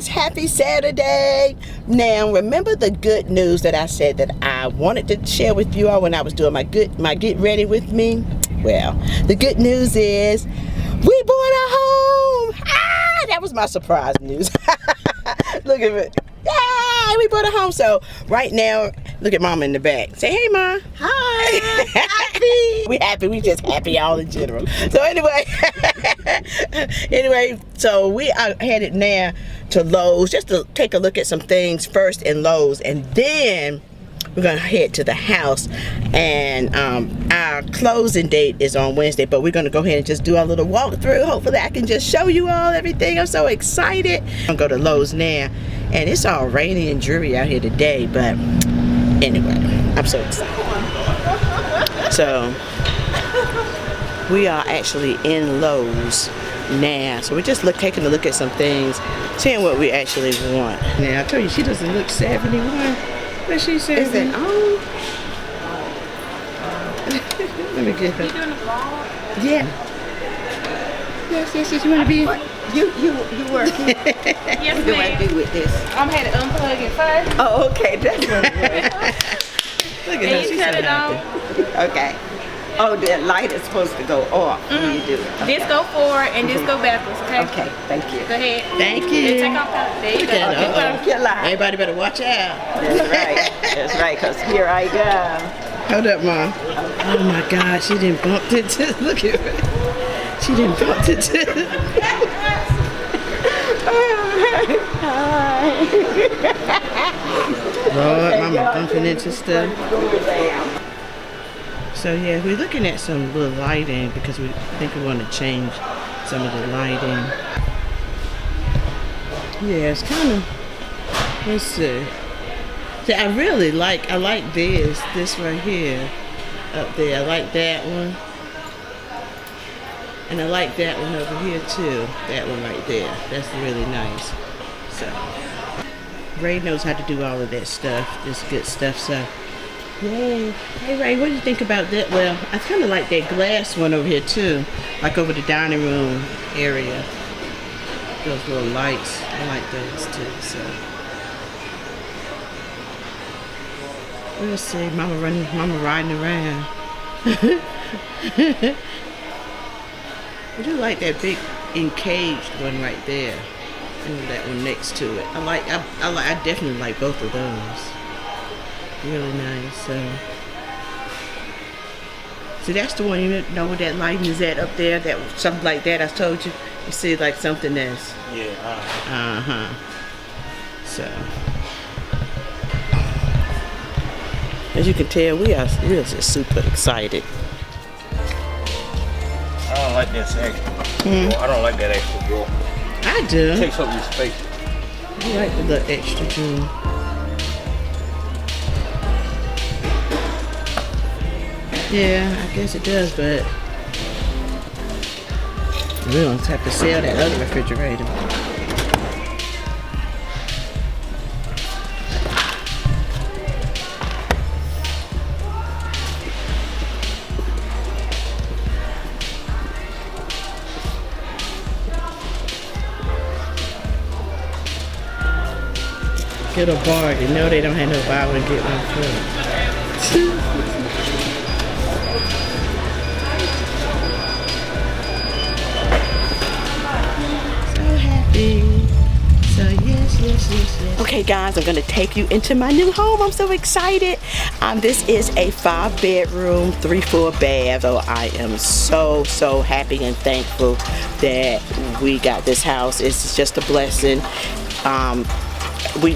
Happy Saturday. Now remember the good news that I said that I wanted to share with you all when I was doing my get ready with me? Well, the good news is we bought a home. That was my surprise news. Look at it. Yay, we bought a home. So right now, look at Mama in the back. Say hey, Ma. Hi. Happy. We happy. We just happy all in general. So anyway, so we are headed now to Lowe's just to take a look at some things first in Lowe's, and then we're gonna head to the house. And our closing date is on Wednesday, but we're gonna go ahead and just do our little walkthrough. Hopefully I can just show you all everything. I'm so excited. I'm gonna go to Lowe's now, and it's all rainy and dreary out here today, but anyway, I'm so excited. So we are actually in Lowe's now, so we're just taking a look at some things, seeing what we actually want. Now I told you she doesn't look 71, but she said, is it on? Let me get her. You doing a vlog? Yeah. Yes, you want to be? You working? Yes, what do I do with this? I'm had to unplug it first. Oh, okay, that's what it was. Look at her, she's turn so it happy. on. Okay. Oh, the light is supposed to go off when you do it. Okay. This go forward and this go backwards, okay? Okay, thank you. Go ahead. Thank you. Take off that. There you go. Okay, everybody better watch out. That's right. That's right, because here I go. Hold up, Mom. Oh my God, she didn't bump into. Look at her. She didn't bump into. Lord, Mama bumping into stuff. So yeah, we're looking at some little lighting because we think we want to change some of the lighting. Yeah, it's kind of, let's see. See, I like this right here, up there. I like that one. And I like that one over here too. That one right there. That's really nice. So, Ray knows how to do all of that stuff, this good stuff, so. Yay. Hey Ray, what do you think about that? Well, I kind of like that glass one over here too, like over the dining room area. Those little lights, I like those too. So we'll see. Mama riding around. I do like that big encaged one right there, and that one next to it. I definitely like both of those. Really nice. See, that's the one, you know where that lighting is at up there, that something like that I told you. You see like something that's so as you can tell, we're just super excited. I don't like that extra. I don't like that extra drawer. I do. It takes up your space. I like the little extra drawer. Yeah, I guess it does, but we're gonna have to sell that other refrigerator. Get a bargain. No, they don't have no buy one get one free. So yes. Okay guys, I'm gonna take you into my new home. I'm so excited. This is a 5-bedroom, 3-4 bath. So I am so happy and thankful that we got this house. It's just a blessing.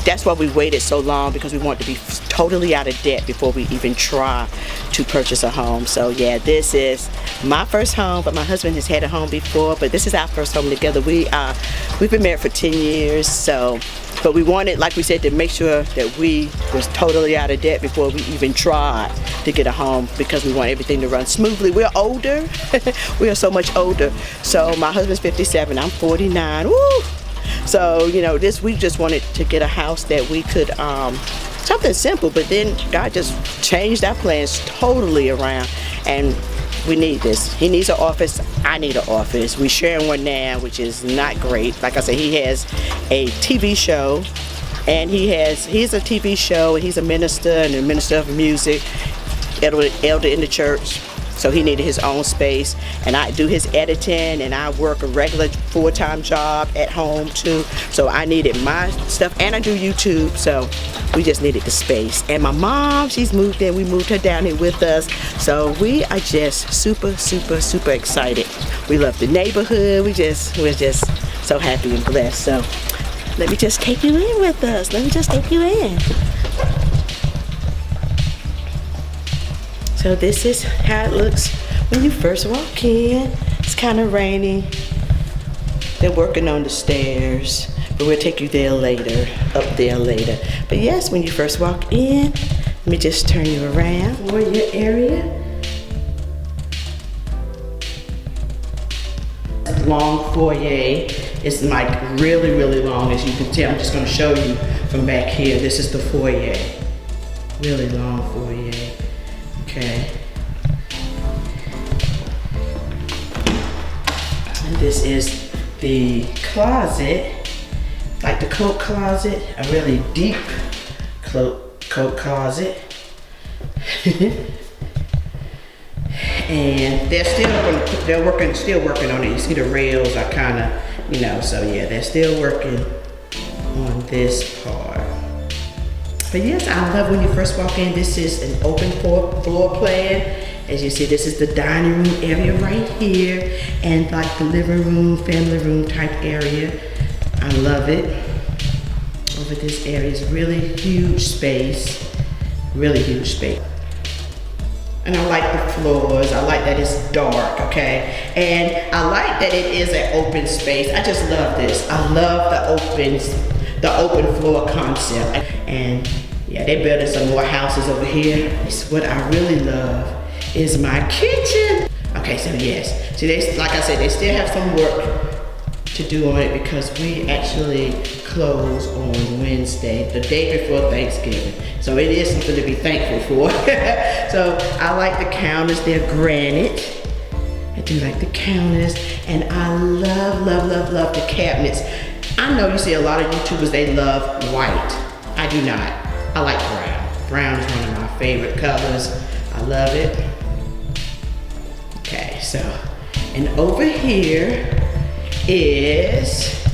That's why we waited so long, because we want to be totally out of debt before we even try to purchase a home. So yeah, this is my first home, but my husband has had a home before, but this is our first home together. We've been married for 10 years, so But we wanted, like we said, to make sure that we was totally out of debt before we even tried to get a home, because we want everything to run smoothly. We're older. We are so much older. So my husband's 57, I'm 49. Woo! So, you know, we just wanted to get a house that we could, something simple, but then God just changed our plans totally around, and we need this. He needs an office, I need an office. We're sharing one now, which is not great. Like I said, he has a TV show, and he's a TV show, and he's a minister and a minister of music, elder in the church. So he needed his own space, and I do his editing, and I work a regular full-time job at home too. So I needed my stuff, and I do YouTube, so we just needed the space. And my mom, she's moved in. We moved her down here with us. So we are just super, super, super excited. We love the neighborhood. We're just so happy and blessed. So let me just take you in with us. Let me just take you in. So this is how it looks when you first walk in. It's kind of rainy. They're working on the stairs, but we'll take you there later, up there later. But yes, when you first walk in, let me just turn you around for your area. Long foyer. It's like really, really long, as you can tell. I'm just going to show you from back here. This is the foyer. Really long foyer. Okay. And this is the closet, like the coat closet, a really deep coat closet. And they're still working on it. You see the rails are kind of, you know, so yeah, they're still working on this part. But yes, I love when you first walk in. This is an open floor plan. As you see, this is the dining room area right here, and like the living room, family room type area. I love it. Over this area is really huge space, really huge space. And I like the floors. I like that it's dark, okay? And I like that it is an open space. I just love this. I love the open floor concept. And yeah, they're building some more houses over here. What I really love is my kitchen. Okay, so yes. So they, like I said, they still have some work to do on it, because we actually close on Wednesday, the day before Thanksgiving. So it is something to be thankful for. So I like the counters, they're granite. I do like the counters, and I love, love, love, love the cabinets. I know you see a lot of YouTubers, they love white. I do not. I like brown. Brown is one of my favorite colors. I love it. Okay, so, and over here is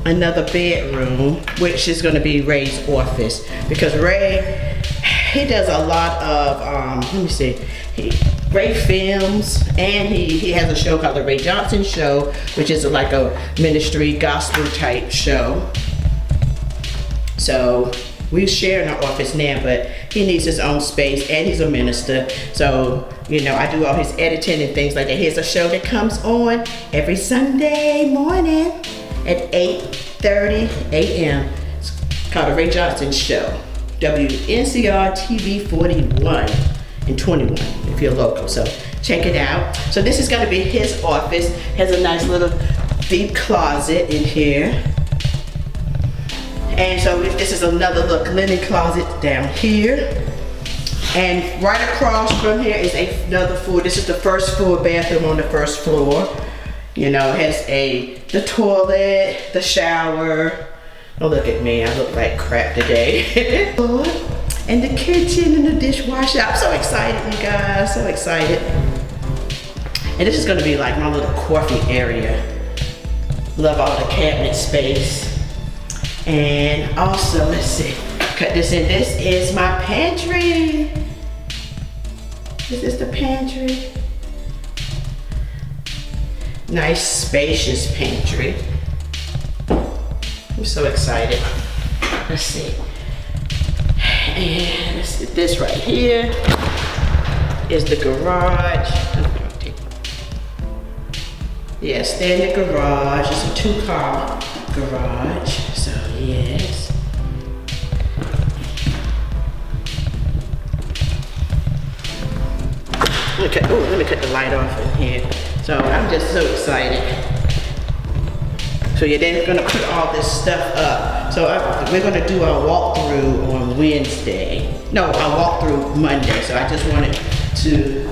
another bedroom, which is going to be Ray's office, because Ray, he does a lot of, let me see, Ray films, and he has a show called The Ray Johnson Show, which is like a ministry gospel type show. So we share in our office now, but he needs his own space, and he's a minister. So, you know, I do all his editing and things like that. Here's a show that comes on every Sunday morning at 8:30 a.m. It's called The Ray Johnson Show. WNCR TV 41 and 21 if you're local. So check it out. So this is gonna be his office. Has a nice little deep closet in here. And so this is another little linen closet down here. And right across from here is another floor. This is the first floor bathroom on the first floor. You know, it has the toilet, the shower. Don't look at me, I look like crap today. And the kitchen and the dishwasher. I'm so excited, you guys, so excited. And this is gonna be like my little coffee area. Love all the cabinet space. And also, let's see, cut this in. This is my pantry. This is the pantry. Nice, spacious pantry. I'm so excited. Let's see. And let's see, this right here is the garage. Yeah, standard garage. It's a two-car garage. So yes. Okay, oh, let me cut the light off in here. So I'm just so excited. So yeah, they're gonna put all this stuff up. So we're gonna do our walkthrough on Wednesday. No, our walkthrough Monday. So I just wanted to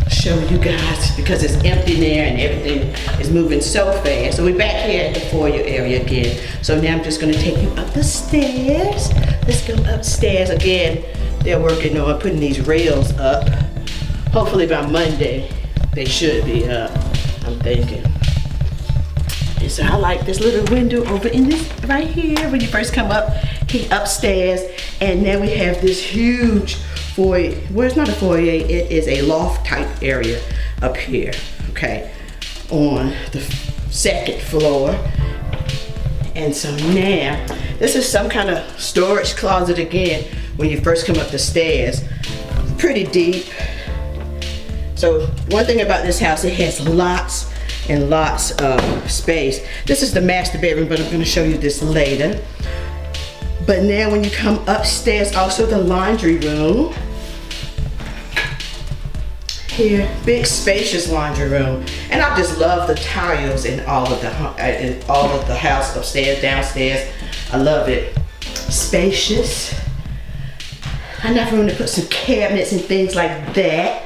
show you guys because it's empty there and everything is moving so fast. So we're back here at the foyer area again. So now I'm just gonna take you up the stairs. Let's go upstairs again. They're working on putting these rails up. Hopefully by Monday, they should be up, I'm thinking. And so I like this little window over in this, right here, when you first come up, upstairs. And then we have this huge foyer. Well, it's not a foyer, it is a loft type area up here, okay, on the second floor. And so now, this is some kind of storage closet again when you first come up the stairs. Pretty deep. So one thing about this house, it has lots and lots of space. This is the master bedroom, but I'm gonna show you this later. But now when you come upstairs, also the laundry room. Here, big spacious laundry room. And I just love the tiles in all of the house, upstairs, downstairs. I love it. Spacious. Enough room to put some cabinets and things like that.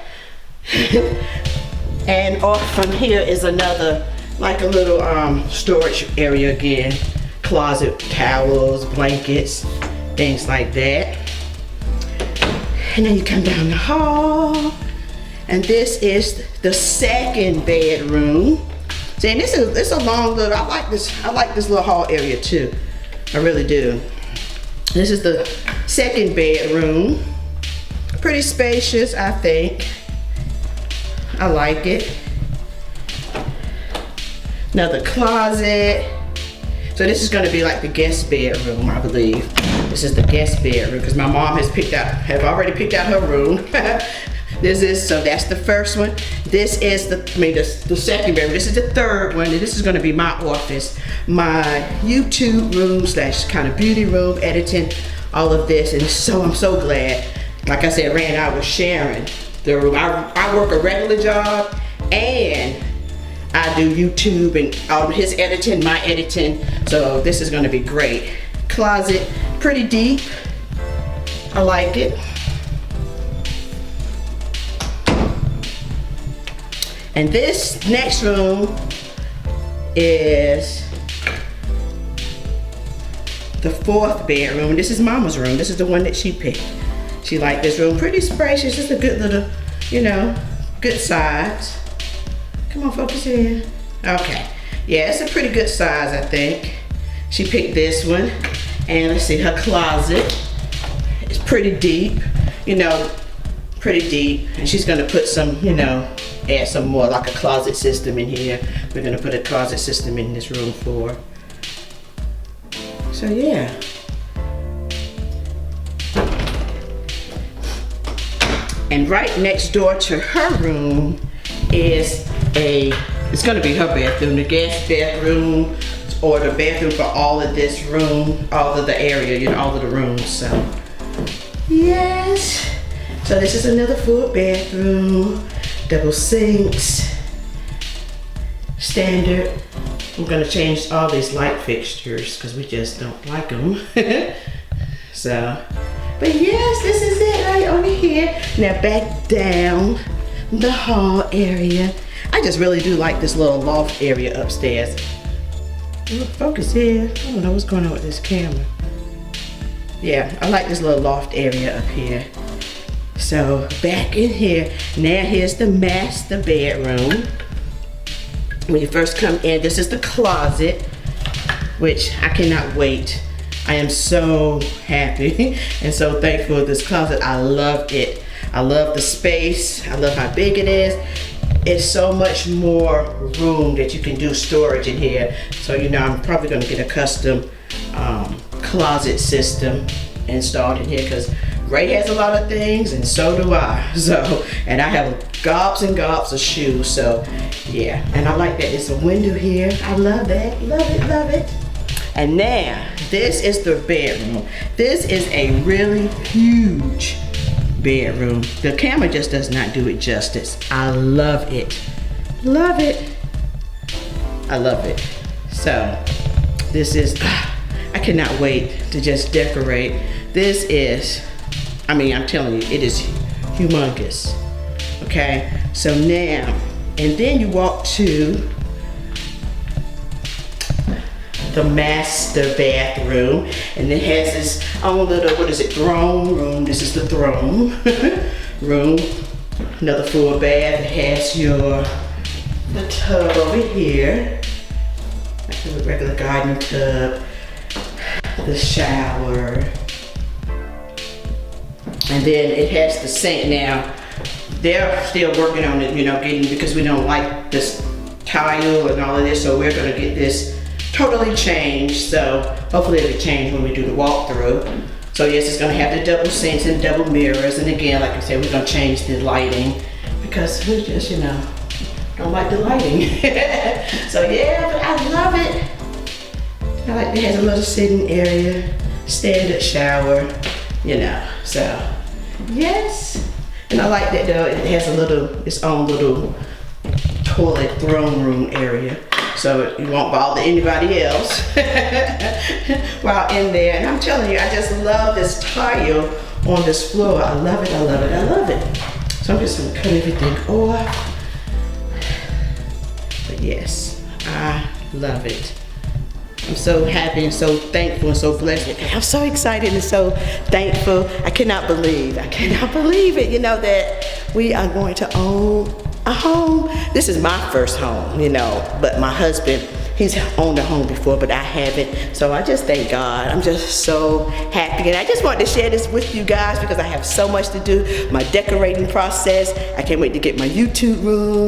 And off from here is another, like a little storage area again. Closet, towels, blankets, things like that. And then you come down the hall. And this is the second bedroom. See, and this is a long little, I like this little hall area too. I really do. This is the second bedroom. Pretty spacious, I think. I like it. Another closet. So this is gonna be like the guest bedroom, I believe. This is the guest bedroom because my mom has already picked out her room. So that's the first one. This is the second bedroom. This is the third one. And this is gonna be my office, my YouTube room / kind of beauty room, editing, all of this. And so I'm so glad, like I said, Rand and I were sharing the room. I work a regular job and I do YouTube and all his editing, my editing. So this is gonna be great. Closet, pretty deep. I like it. And this next room is the fourth bedroom. This is Mama's room. This is the one that she picked. She liked this room. Pretty spacious. It's a good little, good size. Come on, focus in. Okay. Yeah, it's a pretty good size, I think. She picked this one. And let's see, her closet is pretty deep. Pretty deep. And she's gonna put some, add some more, like a closet system in here. We're gonna put a closet system in this room for her. So yeah. And right next door to her room is it's gonna be her bathroom, the guest bedroom, or the bathroom for all of this room, all of the area, all of the rooms, so. Yes. So this is another full bathroom, double sinks, standard. I'm gonna change all these light fixtures because we just don't like them. So, but yes, this is it right over here. Now back down the hall area. I just really do like this little loft area upstairs. Ooh, focus here. I don't know what's going on with this camera. Yeah, I like this little loft area up here. So back in here, now here's the master bedroom. When you first come in, this is the closet, which I cannot wait. I am so happy and so thankful for this closet. I love it. I love the space. I love how big it is. It's so much more room that you can do storage in here. So I'm probably gonna get a custom closet system installed in here because Ray has a lot of things, and so do I. So, and I have gobs and gobs of shoes. So, yeah. And I like that there's a window here. I love that. Love it, love it. And now, this is the bedroom. This is a really huge bedroom. The camera just does not do it justice. I love it. Love it. I love it. So, this is, I cannot wait to just decorate. This is, I mean, I'm telling you, it is humongous. Okay, so now, and then you walk to the master bathroom, and it has this own little, what is it, throne room. This is the throne room. Another full bath. It has the tub over here, like a regular garden tub, the shower, and then it has the sink. Now they're still working on it, you know, because we don't like this tile and all of this, so we're gonna get this totally changed. So hopefully it'll change when we do the walkthrough. So yes, it's gonna have the double sinks and double mirrors, and again, like I said, we're gonna change the lighting because we just, you know, don't like the lighting. So yeah, but I love it. I like it has a little sitting area, standard shower, you know, so yes. And I like that though, it has its own little toilet throne room area, so you won't bother anybody else while in there. And I'm telling you, I just love this tile on this floor. I love it, I love it, I love it. So I'm just gonna cut everything off. But yes, I love it. I'm so happy and so thankful and so blessed. I'm so excited and so thankful. I cannot believe it, you know, that we are going to own a home. This is my first home, you know, but my husband, he's owned a home before, but I haven't. So I just thank God. I'm just so happy. And I just wanted to share this with you guys because I have so much to do. My decorating process. I can't wait to get my YouTube room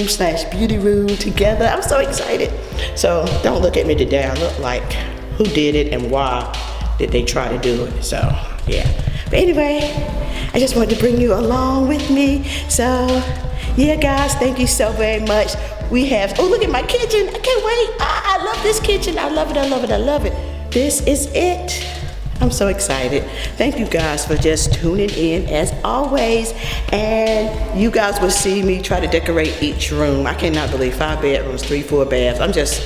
/ beauty room together. I'm so excited. So don't look at me today. I look like who did it and why did they try to do it. So yeah. But anyway, I just wanted to bring you along with me. So yeah, guys, thank you so very much. We have, oh, look at my kitchen. I can't wait. I love this kitchen. I love it, I love it, I love it. This is it. I'm so excited. Thank you guys for just tuning in as always. And you guys will see me try to decorate each room. I cannot believe 5 bedrooms, 3, 4 baths. I'm just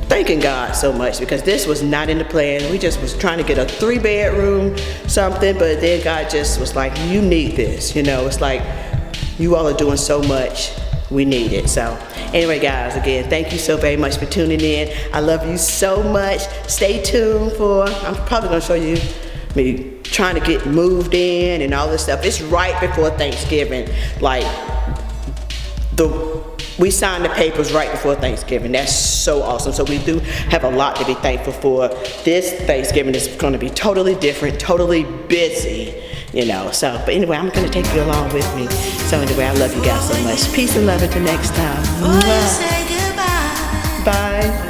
thanking God so much because this was not in the plan. We just was trying to get a 3 bedroom something, but then God just was like, you need this. You know, it's like you all are doing so much. We need it. So anyway, guys, again, thank you so very much for tuning in. I love you so much. Stay tuned for, I'm probably gonna show you me trying to get moved in and all this stuff. It's right before Thanksgiving. Like, we signed the papers right before Thanksgiving. That's so awesome. So we do have a lot to be thankful for. This Thanksgiving is gonna be totally different, totally busy. You know, so, but anyway, I'm gonna take you along with me. So anyway, I love you guys so much. Peace and love until next time. Bye.